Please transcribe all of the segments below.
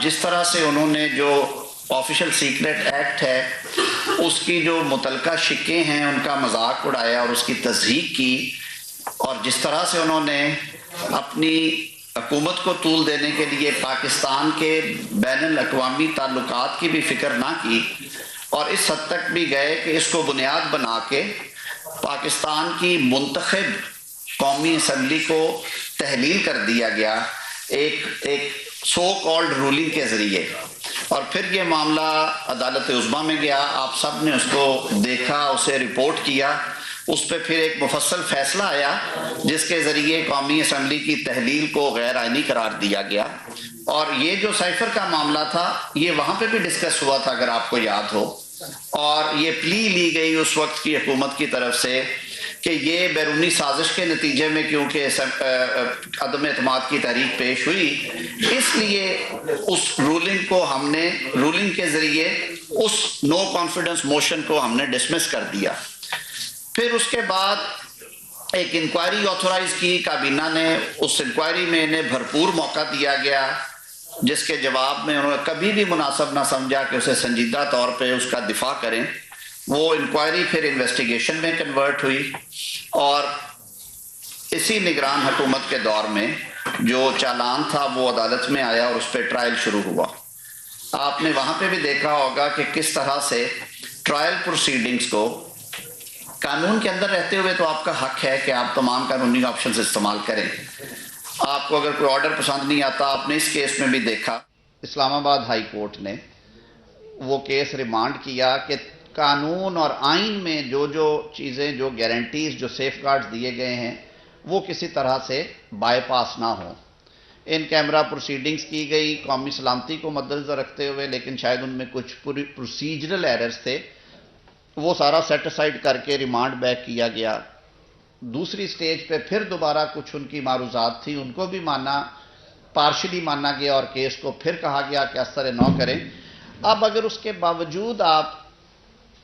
جس طرح سے انہوں نے جو آفیشل سیکرٹ ایکٹ ہے اس کی جو متعلقہ شقیں ہیں ان کا مذاق اڑایا اور اس کی تصدیق کی، اور جس طرح سے انہوں نے اپنی حکومت کو طول دینے کے لیے پاکستان کے بین الاقوامی تعلقات کی بھی فکر نہ کی، اور اس حد تک بھی گئے کہ اس کو بنیاد بنا کے پاکستان کی منتخب قومی اسمبلی کو تحلیل کر دیا گیا ایک سو کالڈ رولنگ کے ذریعے، اور پھر یہ معاملہ عدالت عظمیٰ میں گیا۔ آپ سب نے اس کو دیکھا، اسے رپورٹ کیا، اس پہ پھر ایک مفصل فیصلہ آیا جس کے ذریعے قومی اسمبلی کی تحلیل کو غیر آئینی قرار دیا گیا۔ اور یہ جو سائفر کا معاملہ تھا یہ وہاں پہ بھی ڈسکس ہوا تھا اگر آپ کو یاد ہو، اور یہ پلی لی گئی اس وقت کی حکومت کی طرف سے کہ یہ بیرونی سازش کے نتیجے میں کیونکہ عدم اعتماد کی تحریک پیش ہوئی، اس لیے اس رولنگ کو ہم نے رولنگ کے ذریعے اس نو کانفیڈنس موشن کو ہم نے ڈسمس کر دیا۔ پھر اس کے بعد ایک انکوائری آتھورائز کی کابینہ نے، اس انکوائری میں انہیں بھرپور موقع دیا گیا جس کے جواب میں انہوں نے کبھی بھی مناسب نہ سمجھا کہ اسے سنجیدہ طور پہ اس کا دفاع کریں۔ وہ انکوائری پھر انویسٹیگیشن میں کنورٹ ہوئی، اور اسی نگران حکومت کے دور میں جو چالان تھا وہ عدالت میں آیا اور اس پہ ٹرائل شروع ہوا۔ آپ نے وہاں پہ بھی دیکھا ہوگا کہ کس طرح سے ٹرائل پروسیڈنگز کو قانون کے اندر رہتے ہوئے تو آپ کا حق ہے کہ آپ تمام قانونی آپشنز استعمال کریں۔ آپ کو اگر کوئی آرڈر پسند نہیں آتا، آپ نے اس کیس میں بھی دیکھا اسلام آباد ہائی کورٹ نے وہ کیس ریمانڈ کیا کہ قانون اور آئین میں جو چیزیں، جو گارنٹیز، جو سیف گارڈز دیے گئے ہیں وہ کسی طرح سے بائی پاس نہ ہوں۔ ان کیمرہ پروسیڈنگز کی گئی قومی سلامتی کو مدنظر رکھتے ہوئے، لیکن شاید ان میں کچھ پروسیجرل ایررز تھے، وہ سارا سیٹ اسائڈ کر کے ریمانڈ بیک کیا گیا۔ دوسری سٹیج پہ پھر دوبارہ کچھ ان کی معروضات تھی، ان کو بھی مانا، پارشلی مانا گیا، اور کیس کو پھر کہا گیا کہ اثر نو کریں۔ اب اگر اس کے باوجود آپ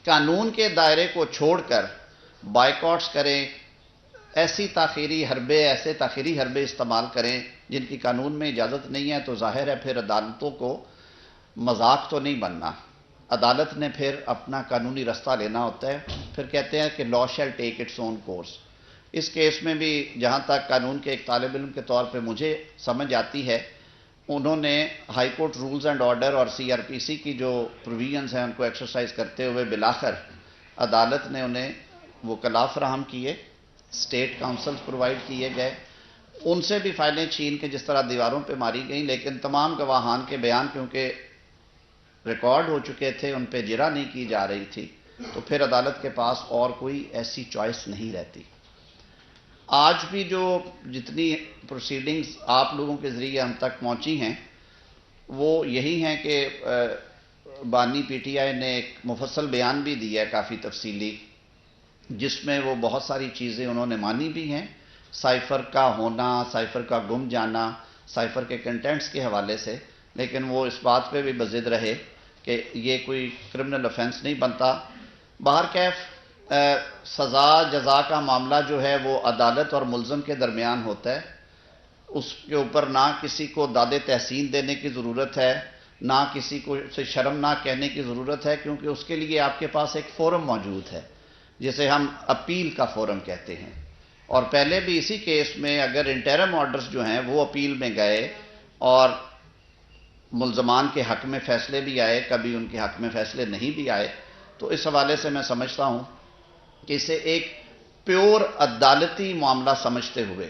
قانون کے دائرے کو چھوڑ کر بائیکاٹس کریں، ایسے تاخیری حربے استعمال کریں جن کی قانون میں اجازت نہیں ہے، تو ظاہر ہے پھر عدالتوں کو مذاق تو نہیں بننا۔ عدالت نے پھر اپنا قانونی رستہ لینا ہوتا ہے، پھر کہتے ہیں کہ لا شیل ٹیک اٹس اون کورس۔ اس کیس میں بھی جہاں تک قانون کے ایک طالب علم کے طور پہ مجھے سمجھ آتی ہے، انہوں نے high court rules and order اور سی آر پی سی کی جو پروویژنز ہیں ان کو ایکسرسائز کرتے ہوئے بالآخر عدالت نے انہیں وکلاء فراہم کیے، اسٹیٹ کاؤنسلز پرووائڈ کیے گئے، ان سے بھی فائلیں چھین کے جس طرح دیواروں پہ ماری گئیں، لیکن تمام گواہان کے بیان کیونکہ ریکارڈ ہو چکے تھے، ان پہ جرح نہیں کی جا رہی تھی، تو پھر عدالت کے پاس اور کوئی ایسی چوائس نہیں رہتی۔ آج بھی جو جتنی پروسیڈنگز آپ لوگوں کے ذریعے ہم تک پہنچی ہیں وہ یہی ہیں کہ بانی پی ٹی آئی نے ایک مفصل بیان بھی دیا ہے کافی تفصیلی، جس میں وہ بہت ساری چیزیں انہوں نے مانی بھی ہیں، سائفر کا ہونا، سائفر کا گم جانا، سائفر کے کنٹینٹس کے حوالے سے، لیکن وہ اس بات پہ بھی بضد رہے کہ یہ کوئی کرمنل افینس نہیں بنتا۔ بہرکیف سزا جزا کا معاملہ جو ہے وہ عدالت اور ملزم کے درمیان ہوتا ہے، اس کے اوپر نہ کسی کو داد تحسین دینے کی ضرورت ہے، نہ کسی کو سے شرمناک کہنے کی ضرورت ہے، کیونکہ اس کے لیے آپ کے پاس ایک فورم موجود ہے جسے ہم اپیل کا فورم کہتے ہیں۔ اور پہلے بھی اسی کیس میں اگر انٹرم آرڈرز جو ہیں وہ اپیل میں گئے اور ملزمان کے حق میں فیصلے بھی آئے، کبھی ان کے حق میں فیصلے نہیں بھی آئے، تو اس حوالے سے میں سمجھتا ہوں کہ اسے ایک پیور عدالتی معاملہ سمجھتے ہوئے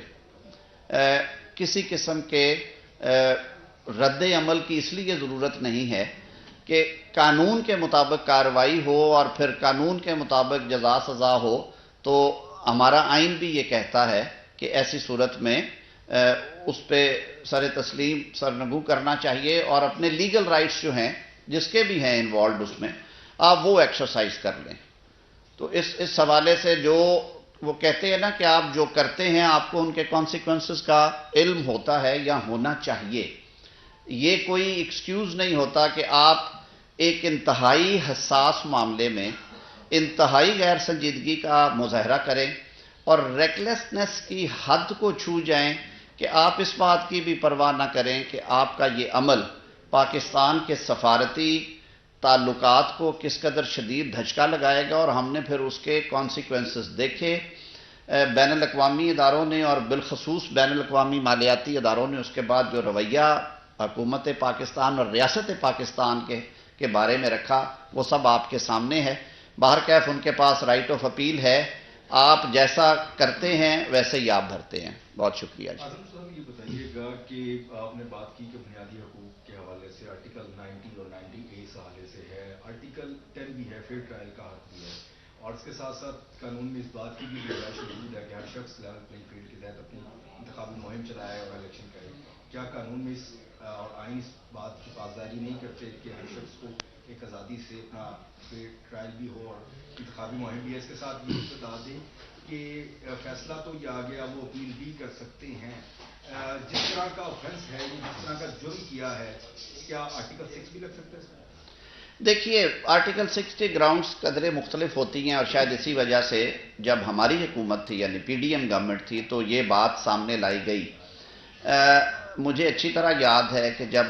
کسی قسم کے رد عمل کی اس لیے ضرورت نہیں ہے کہ قانون کے مطابق کارروائی ہو اور پھر قانون کے مطابق جزا سزا ہو، تو ہمارا آئین بھی یہ کہتا ہے کہ ایسی صورت میں اس پہ سر تسلیم سرنگو کرنا چاہیے اور اپنے لیگل رائٹس جو ہیں جس کے بھی ہیں انوالوڈ اس میں، آپ وہ ایکسرسائز کر لیں۔ تو اس حوالے سے جو وہ کہتے ہیں نا کہ آپ جو کرتے ہیں آپ کو ان کے کانسیکوینسز کا علم ہوتا ہے یا ہونا چاہیے، یہ کوئی ایکسکیوز نہیں ہوتا کہ آپ ایک انتہائی حساس معاملے میں انتہائی غیر سنجیدگی کا مظاہرہ کریں اور ریکلیسنس کی حد کو چھو جائیں کہ آپ اس بات کی بھی پرواہ نہ کریں کہ آپ کا یہ عمل پاکستان کے سفارتی تعلقات کو کس قدر شدید دھچکا لگائے گا، اور ہم نے پھر اس کے کانسیکوینسز دیکھے۔ بین الاقوامی اداروں نے اور بالخصوص بین الاقوامی مالیاتی اداروں نے اس کے بعد جو رویہ حکومت پاکستان اور ریاست پاکستان کے بارے میں رکھا وہ سب آپ کے سامنے ہے۔ بہرکیف ان کے پاس رائٹ آف اپیل ہے، آپ جیسا کرتے ہیں ویسے ہی آپ بھرتے ہیں۔ بہت شکریہ جی۔ اعظم صاحب یہ بتائیے گا کہ آپ نے بات کی کہ بنیادی حقوق کے حوالے سے آرٹیکل 90 اور 90A اس حوالے سے ہے، آرٹیکل 10 بھی ہے، فیئر ٹرائل کا حق بھی ہے، اور اس کے ساتھ ساتھ قانون میں اس بات کی بھی گنجائش موجود ہے کہ ہر شخص لیول پلینگ فیلڈ کے تحت اپنی انتخابی مہم چلائے اور الیکشن کرے۔ کیا قانون میں اور آئین اس بات کی پاسداری نہیں کرتے کہ ہر شخص کو ایک آزادی سے اپنا فیئر ٹرائل بھی ہو اور انتخابی مہم بھی ہے؟ اس کے ساتھ یہ بتا دیں کہ فیصلہ تو یہ آ گیا، وہ اپیل بھی کر سکتے ہیں۔ جس طرح کا آفینس ہے، جس طرح کا جرم کیا ہے، کیا آرٹیکل 6 بھی لگ سکتا ہے؟ دیکھیے آرٹیکل 6 کے گراؤنڈز قدرے مختلف ہوتی ہیں، اور شاید اسی وجہ سے جب ہماری حکومت تھی یعنی پی ڈی ایم گورنمنٹ تھی تو یہ بات سامنے لائی گئی۔ مجھے اچھی طرح یاد ہے کہ جب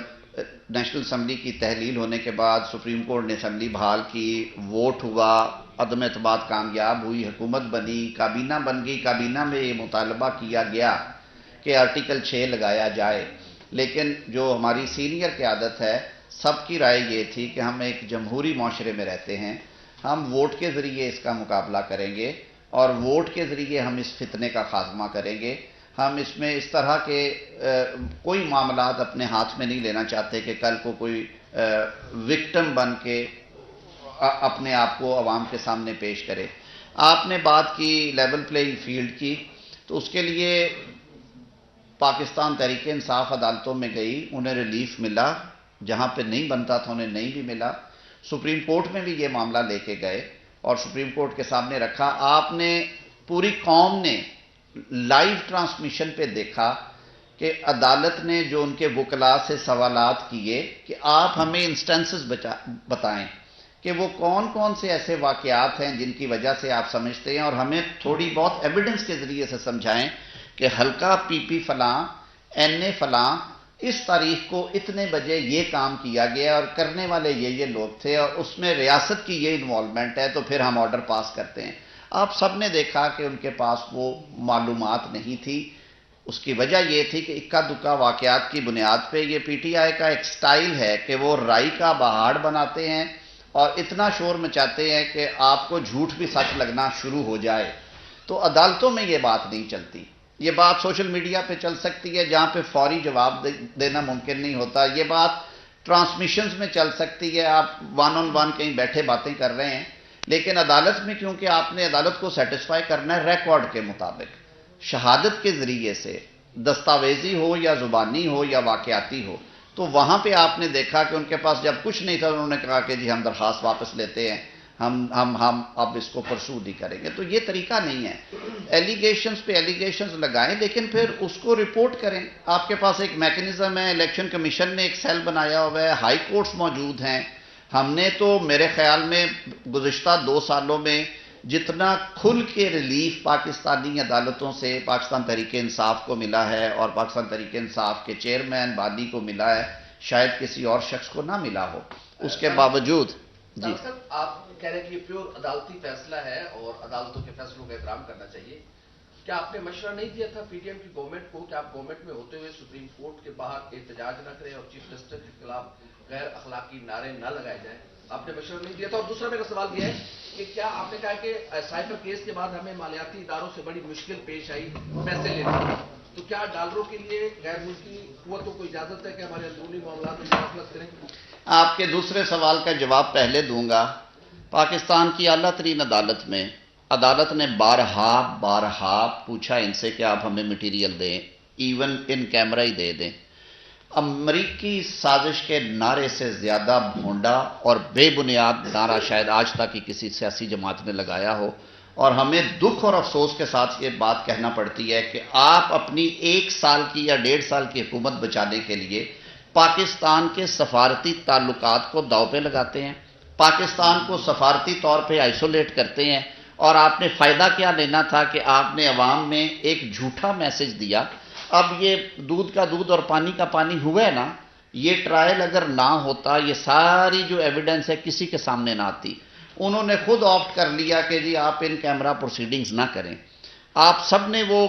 نیشنل اسمبلی کی تحلیل ہونے کے بعد سپریم کورٹ نے اسمبلی بحال کی، ووٹ ہوا، عدم اعتماد کامیاب ہوئی، حکومت بنی، کابینہ بن گئی، کابینہ میں یہ مطالبہ کیا گیا کہ آرٹیکل 6 لگایا جائے، لیکن جو ہماری سینئر قیادت ہے سب کی رائے یہ تھی کہ ہم ایک جمہوری معاشرے میں رہتے ہیں، ہم ووٹ کے ذریعے اس کا مقابلہ کریں گے اور ووٹ کے ذریعے ہم اس فتنے کا خاتمہ کریں گے۔ ہم اس میں اس طرح کے کوئی معاملات اپنے ہاتھ میں نہیں لینا چاہتے کہ کل کو کوئی وکٹم بن کے اپنے آپ کو عوام کے سامنے پیش کرے۔ آپ نے بات کی لیول پلینگ فیلڈ کی، تو اس کے لیے پاکستان تحریک انصاف عدالتوں میں گئی، انہیں ریلیف ملا، جہاں پہ نہیں بنتا تھا انہیں نہیں بھی ملا۔ سپریم کورٹ میں بھی یہ معاملہ لے کے گئے اور سپریم کورٹ کے سامنے رکھا۔ آپ نے پوری قوم نے لائیو ٹرانسمیشن پہ دیکھا کہ عدالت نے جو ان کے وکلاء سے سوالات کیے کہ آپ ہمیں انسٹنسز بتائیں کہ وہ کون کون سے ایسے واقعات ہیں جن کی وجہ سے آپ سمجھتے ہیں، اور ہمیں تھوڑی بہت ایویڈنس کے ذریعے سے سمجھائیں کہ حلقہ پی پی فلاں، این اے فلاں، اس تاریخ کو اتنے بجے یہ کام کیا گیا اور کرنے والے یہ لوگ تھے اور اس میں ریاست کی یہ انوالومنٹ ہے، تو پھر ہم آرڈر پاس کرتے ہیں۔ آپ سب نے دیکھا کہ ان کے پاس وہ معلومات نہیں تھی۔ اس کی وجہ یہ تھی کہ اکا دکا واقعات کی بنیاد پہ یہ پی ٹی آئی کا ایک سٹائل ہے کہ وہ رائی کا بہاڑ بناتے ہیں اور اتنا شور مچاتے ہیں کہ آپ کو جھوٹ بھی سچ لگنا شروع ہو جائے۔ تو عدالتوں میں یہ بات نہیں چلتی۔ یہ بات سوشل میڈیا پہ چل سکتی ہے جہاں پہ فوری جواب دینا ممکن نہیں ہوتا، یہ بات ٹرانسمیشنز میں چل سکتی ہے، آپ ون آن ون کہیں بیٹھے باتیں کر رہے ہیں، لیکن عدالت میں کیونکہ آپ نے عدالت کو سیٹسفائی کرنا ہے ریکارڈ کے مطابق، شہادت کے ذریعے سے، دستاویزی ہو یا زبانی ہو یا واقعاتی ہو، تو وہاں پہ آپ نے دیکھا کہ ان کے پاس جب کچھ نہیں تھا انہوں نے کہا کہ جی ہم درخواست واپس لیتے ہیں، ہم اب اس کو پرسو نہیں کریں گے۔ تو یہ طریقہ نہیں ہے، ایلیگیشنز پہ ایلیگیشنز لگائیں لیکن پھر اس کو رپورٹ کریں۔ آپ کے پاس ایک میکنزم ہے، الیکشن کمیشن نے ایک سیل بنایا ہوا ہے، ہائی کورٹس موجود ہیں۔ ہم نے تو میرے خیال میں گزشتہ 2 سالوں میں جتنا کھل کے ریلیف پاکستانی عدالتوں سے پاکستان تحریک انصاف کو ملا ہے اور پاکستان تحریک انصاف کے چیئرمین بانی کو ملا ہے، شاید کسی اور شخص کو نہ ملا ہو۔ اس کے باوجود جی آپ کہہ رہے ہیں کہ یہ پیور عدالتی فیصلہ ہے اور عدالتوں کے فیصلوں کا احترام کرنا چاہیے، کیا آپ نے مشورہ نہیں دیا تھا پی ڈی ایم کی گورنمنٹ کو کہ آپ گورنمنٹ میں ہوتے ہوئے سپریم کورٹ کے باہر احتجاج نہ کریں اور چیف جسٹس کے خلاف غیر اخلاقی نعرے نہ لگائے جائیں؟ آپ نے مشورہ نہیں دیا تھا؟ اور دوسرا میرا سوال یہ ہے کہ کیا آپ نے کہا کہ سائبر کیس کے بعد ہمیں مالیاتی اداروں سے بڑی مشکل پیش آئی پیسے لینے، تو کیا ڈالروں کے لیے غیر ملکی قوتوں کو اجازت ہے کہ ہمارے اندرونی معاملات میں مداخلت کریں؟ آپ کے دوسرے سوال کا جواب پہلے دوں گا۔ پاکستان کی اعلیٰ ترین عدالت میں عدالت نے بارہا پوچھا ان سے کہ آپ ہمیں مٹیریل دیں، ایون ان کیمرہ ہی دے دیں۔ امریکی سازش کے نعرے سے زیادہ بھونڈا اور بے بنیاد نعرہ شاید آج تک ہی کسی سیاسی جماعت نے لگایا ہو، اور ہمیں دکھ اور افسوس کے ساتھ یہ بات کہنا پڑتی ہے کہ آپ اپنی 1 سال کی یا 1.5 سال کی حکومت بچانے کے لیے پاکستان کے سفارتی تعلقات کو داؤ پہ لگاتے ہیں، پاکستان کو سفارتی طور پہ آئسولیٹ کرتے ہیں، اور آپ نے فائدہ کیا لینا تھا کہ آپ نے عوام میں ایک جھوٹا میسج دیا۔ اب یہ دودھ کا دودھ اور پانی کا پانی ہوا ہے نا یہ ٹرائل اگر نہ ہوتا، یہ ساری جو ایویڈنس ہے کسی کے سامنے نہ آتی. انہوں نے خود آپٹ کر لیا کہ جی آپ ان کیمرہ پروسیڈنگز نہ کریں. آپ سب نے وہ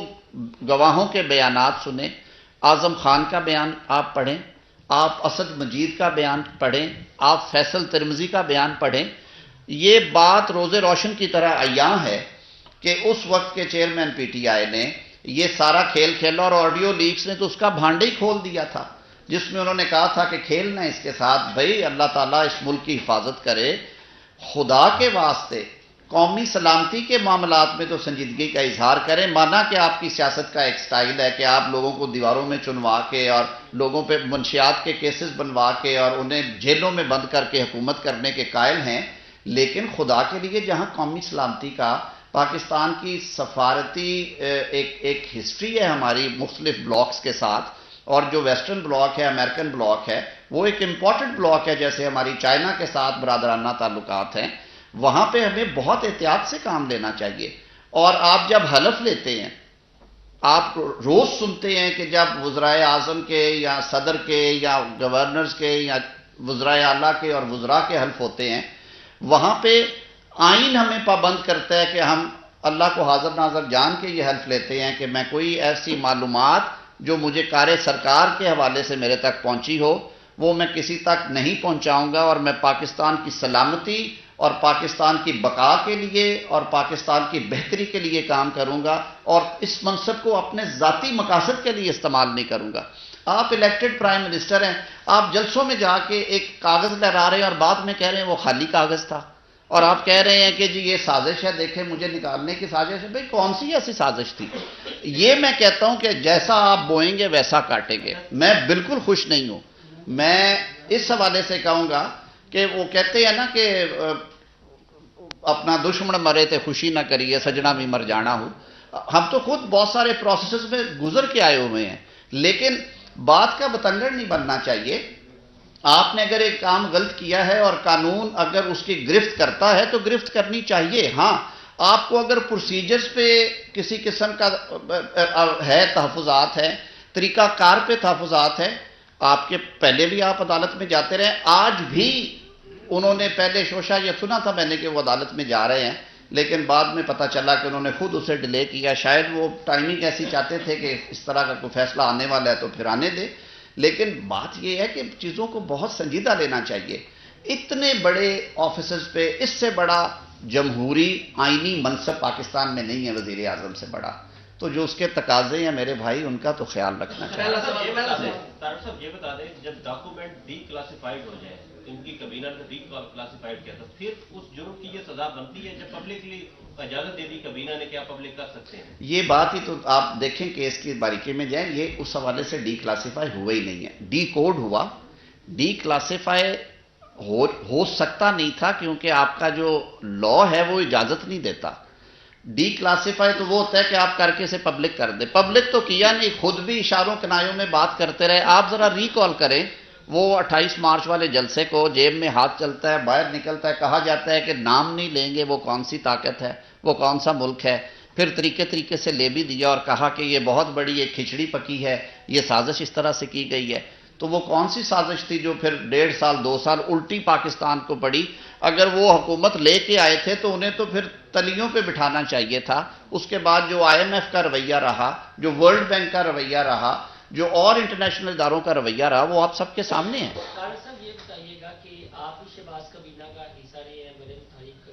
گواہوں کے بیانات سنے، اعظم خان کا بیان آپ پڑھیں، آپ اسد مجید کا بیان پڑھیں، آپ فیصل ترمذی کا بیان پڑھیں. یہ بات روز روشن کی طرح عیاں ہے کہ اس وقت کے چیئرمین پی ٹی آئی نے یہ سارا کھیل کھیلا، اور آڈیو لیکس نے تو اس کا بھانڈا ہی کھول دیا تھا، جس میں انہوں نے کہا تھا کہ کھیلنا اس کے ساتھ. بھائی اللہ تعالیٰ اس ملک کی حفاظت کرے، خدا کے واسطے قومی سلامتی کے معاملات میں تو سنجیدگی کا اظہار کریں. مانا کہ آپ کی سیاست کا ایک سٹائل ہے کہ آپ لوگوں کو دیواروں میں چنوا کے اور لوگوں پہ منشیات کے کیسز بنوا کے اور انہیں جیلوں میں بند کر کے حکومت کرنے کے قائل ہیں، لیکن خدا کے لیے جہاں قومی سلامتی کا، پاکستان کی سفارتی ایک ہسٹری ہے ہماری مختلف بلاکس کے ساتھ، اور جو ویسٹرن بلاک ہے، امریکن بلاک ہے، وہ ایک امپورٹنٹ بلاک ہے، جیسے ہماری چائنا کے ساتھ برادرانہ تعلقات ہیں. وہاں پہ ہمیں بہت احتیاط سے کام لینا چاہیے. اور آپ جب حلف لیتے ہیں، آپ روز سنتے ہیں کہ جب وزرائے اعظم کے یا صدر کے یا گورنرز کے یا وزرائے اعلیٰ کے اور وزراء کے حلف ہوتے ہیں، وہاں پہ آئین ہمیں پابند کرتا ہے کہ ہم اللہ کو حاضر ناظر جان کے یہ حلف لیتے ہیں کہ میں کوئی ایسی معلومات جو مجھے کار سرکار کے حوالے سے میرے تک پہنچی ہو وہ میں کسی تک نہیں پہنچاؤں گا، اور میں پاکستان کی سلامتی اور پاکستان کی بقا کے لیے اور پاکستان کی بہتری کے لیے کام کروں گا، اور اس منصب کو اپنے ذاتی مقاصد کے لیے استعمال نہیں کروں گا. آپ الیکٹڈ پرائم منسٹر ہیں، آپ جلسوں میں جا کے ایک کاغذ لہرا رہے ہیں اور بعد میں کہہ رہے ہیں وہ خالی کاغذ تھا، اور آپ کہہ رہے ہیں کہ جی یہ سازش ہے، دیکھیں مجھے نکالنے کی سازش ہے. بھئی کون سی ایسی سازش تھی؟ یہ میں کہتا ہوں کہ جیسا آپ بوئیں گے ویسا کاٹیں گے. میں بالکل خوش نہیں ہوں. میں اس حوالے سے کہوں گا کہ وہ کہتے ہیں نا کہ اپنا دشمن مرے تے خوشی نہ کریے، سجنا بھی مر جانا ہو. ہم تو خود بہت سارے پروسیسز میں گزر کے آئے ہوئے ہیں، لیکن بات کا بتنگڑ نہیں بننا چاہیے. آپ نے اگر ایک کام غلط کیا ہے اور قانون اگر اس کی گرفت کرتا ہے تو گرفت کرنی چاہیے. ہاں، آپ کو اگر پروسیجرز پہ کسی قسم کا ہے تحفظات ہے، طریقہ کار پہ تحفظات ہے، آپ کے پہلے بھی آپ عدالت میں جاتے رہے. آج بھی انہوں نے پہلے شوشا یہ سنا تھا میں نے کہ وہ عدالت میں جا رہے ہیں، لیکن بعد میں پتہ چلا کہ انہوں نے خود اسے ڈیلے کیا. شاید وہ ٹائمنگ ایسی چاہتے تھے کہ اس طرح کا کوئی فیصلہ آنے والا ہے تو پھر آنے دے. لیکن بات یہ ہے کہ چیزوں کو بہت سنجیدہ لینا چاہیے. اتنے بڑے آفیسز پہ اس سے بڑا جمہوری آئینی منصب پاکستان میں نہیں ہے وزیر اعظم سے بڑا، تو جو اس کے تقاضے ہیں میرے بھائی ان کا تو خیال رکھنا چاہیے. طارق صاحب یہ بتا دیں، جب ڈاکومنٹ ڈی کلاسیفائڈ ہو جائے، ان کی کابینہ نے ڈی کلاسیفائڈ کیا تھا، پھر اس جرم کی یہ سزا بنتی ہے جب پبلکلی اجازت دے دی کابینہ نے کہ آپ پبلک کر سکتے ہیں؟ یہ بات ہی تو آپ دیکھیں کہ اس کی باریکی میں جائیں، یہ اس حوالے سے ڈی کلاسیفائی ہوا ہی نہیں ہے. ڈی کوڈ ہوا، ڈی کلاسیفائی ہو سکتا نہیں تھا کیونکہ آپ کا جو لا ہے وہ اجازت نہیں دیتا. ڈی کلاسیفائی تو وہ ہوتا ہے کہ آپ کر کے اسے پبلک کر دیں. پبلک تو کیا نہیں، خود بھی اشاروں کنایوں میں بات کرتے رہے. آپ ذرا ریکال کریں وہ 28 مارچ والے جلسے کو، جیب میں ہاتھ چلتا ہے، باہر نکلتا ہے، کہا جاتا ہے کہ نام نہیں لیں گے، وہ کون سی طاقت ہے، وہ کون سا ملک ہے. پھر طریقے سے لے بھی دیا اور کہا کہ یہ بہت بڑی ایک کھچڑی پکی ہے، یہ سازش اس طرح سے کی گئی ہے. تو وہ کون سی سازش تھی جو پھر 1.5 سال 2 سال الٹی پاکستان کو پڑی؟ اگر وہ حکومت لے کے آئے تھے تو انہیں تو پھر تلیوں پہ بٹھانا چاہیے تھا. اس کے بعد جو IMF کا رویہ رہا، جو ورلڈ بینک کا رویہ رہا، جو اور انٹرنیشنل اداروں کا رویہ رہا، وہ آپ سب کے سامنے ہے. طارق صاحب یہ بتائیے گا کہ آپ بھی شہباز کابینہ کا حصہ رہے ہیں، میرے مطابق